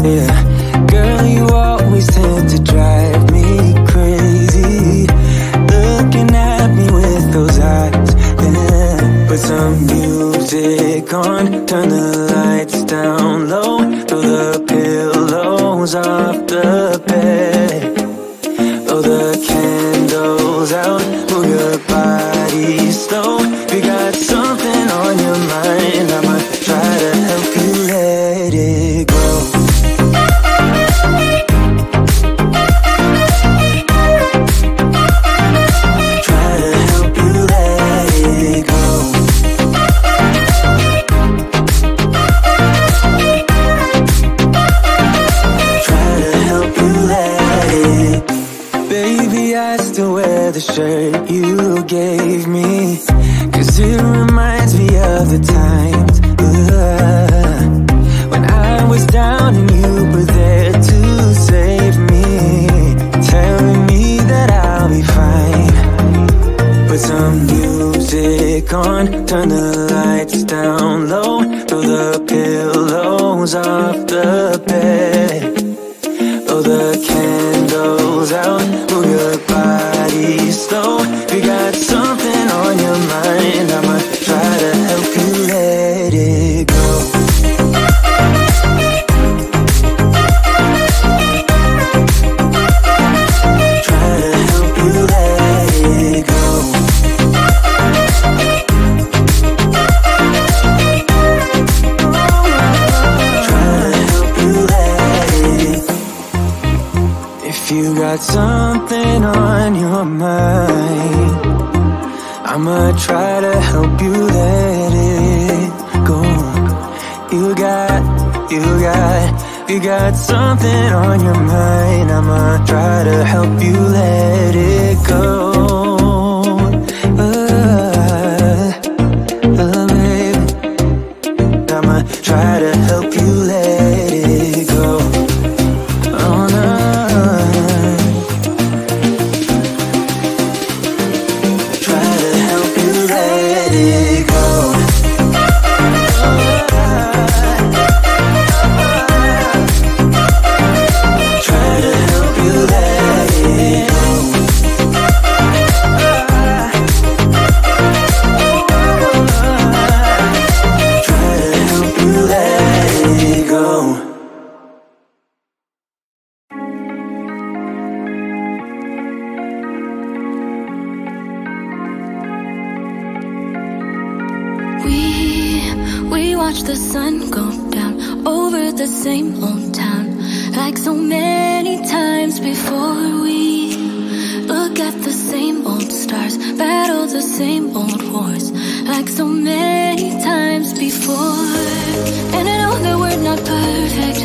yeah. Girl, you always tend to drive me crazy, looking at me with those eyes, yeah. Put some music on, turn the lights down low, throw the pillows off the bed, blow the candles out, move your body slow. If you got something on your mind, I'ma try to help you let it go. Try to help you let it go. Try to help you let it. Baby, I still wear the shirt you gave me, 'cause it reminds me of the times when I was down and you were there to save me, telling me that I'll be fine. Put some music on, turn the lights down low, throw the pillows off the bed, blow the candles out, move your body slow. If you got something on your mind, I'ma try to help you let it go. Try to help you let it go. Try to help you let it. If you got something on your mind, I'ma try to help you let it go. You got something on your mind, I'ma try to help you let it go. Baby, I'ma try to help you let it go. Oh no. We watch the sun go down over the same old town, like so many times before. We look at the same old stars, battle the same old wars, like so many times before. And I know that we're not perfect,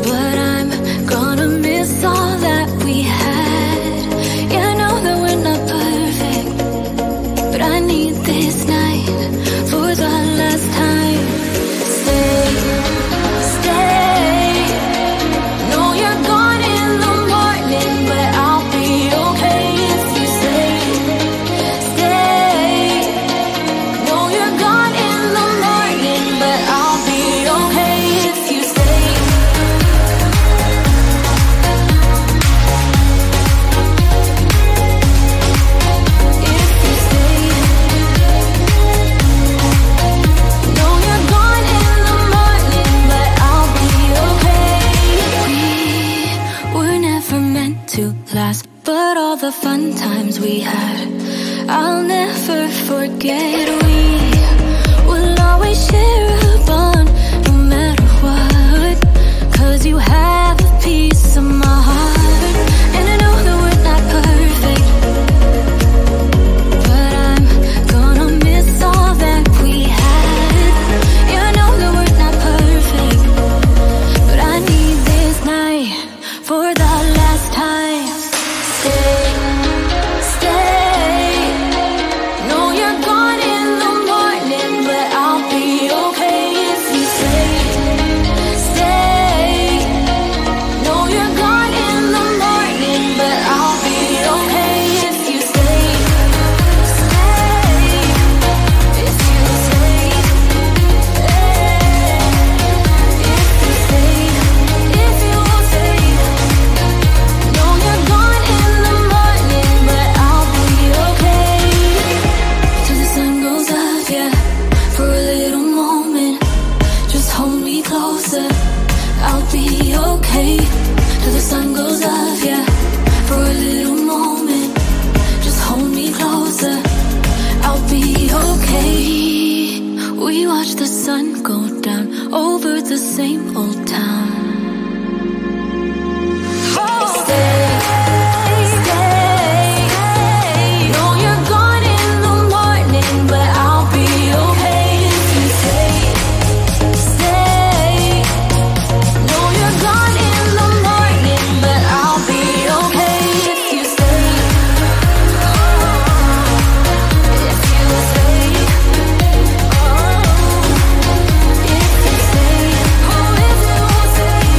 but I'm gonna miss all that we had. Yeah, I know that we're not perfect, but I need this night for the last time. Stay, stay. Know you're gone in the morning, but I'll be okay if you stay. Stay. Know you're gone in the morning, but I'll be okay if you stay. If you stay. Know you're gone in the morning, but I'll be okay. We were never meant to last, but all the fun times we had, I'll never forget. We will always share a bond, no matter what, 'cause you have a piece of my heart. And I know that we're not perfect, but I'm gonna miss all that we had. Yeah, I know that we're not perfect, but I need this night for the last time. Stay, stay. Know you're gone in the okay till the sun goes up, yeah. For a little moment, just hold me closer. I'll be okay. We watch the sun go down over the same old town. Stay, stay. Know you're gone in the morning, but I'll be okay if you stay, stay. Know you're gone in the morning, but I'll be okay if you stay. If you stay, oh, if you stay, oh, if you stay.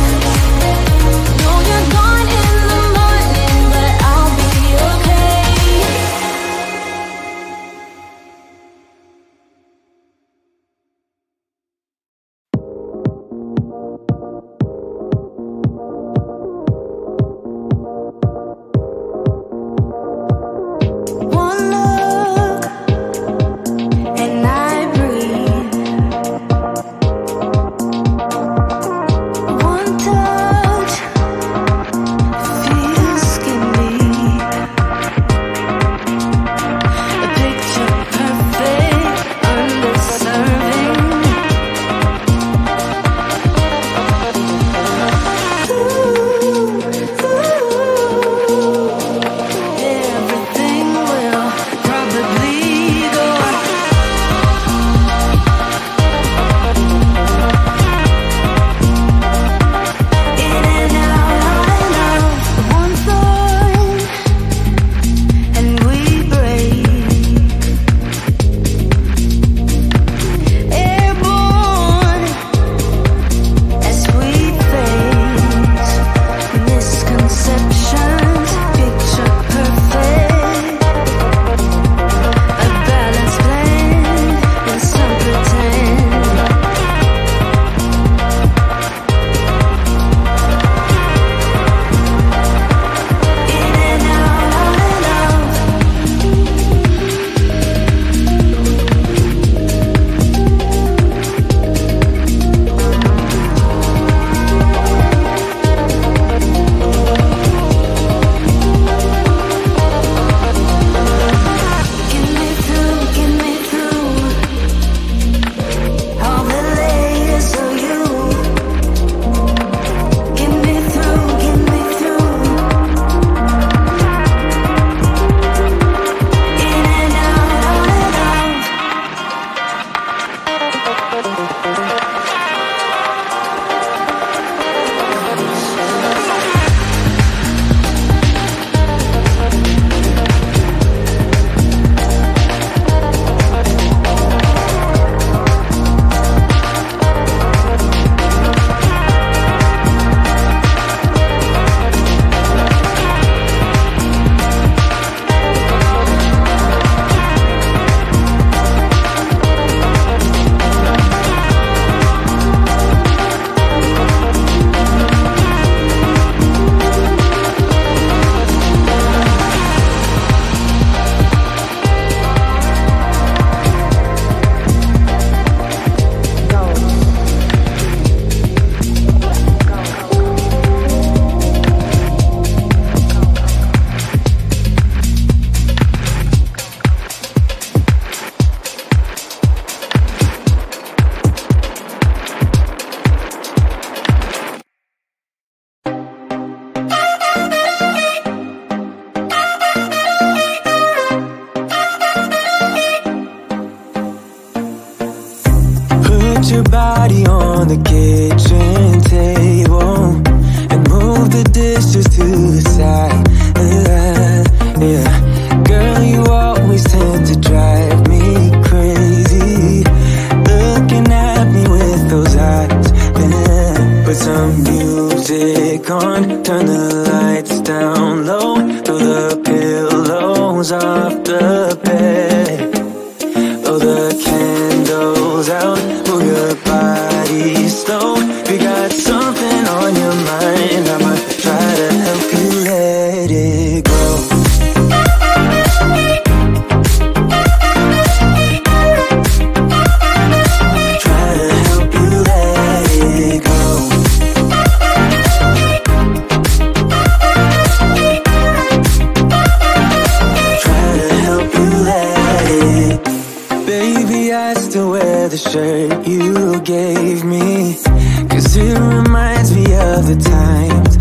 'cause it reminds me of the times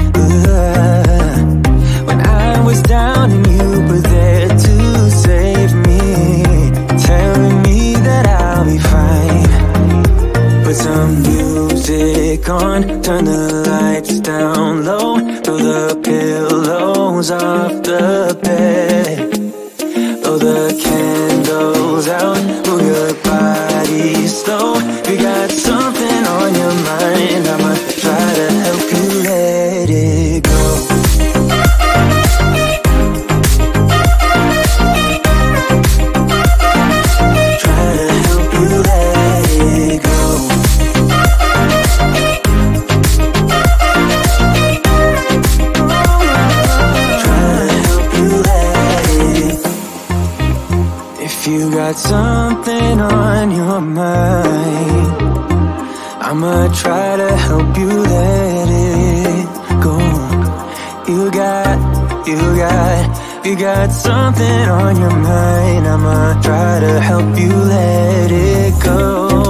when I was down and you were there to save me, telling me that I'll be fine. Put some music on, turn the lights down low, throw the pillows off the bed, blow the candles out, move your body slow. You got something on your mind, I'ma try to help you let it go. Try to help you let it go. If you got something on your mind, I'ma try to help you let it go. You got something on your mind, I'ma try to help you let it go.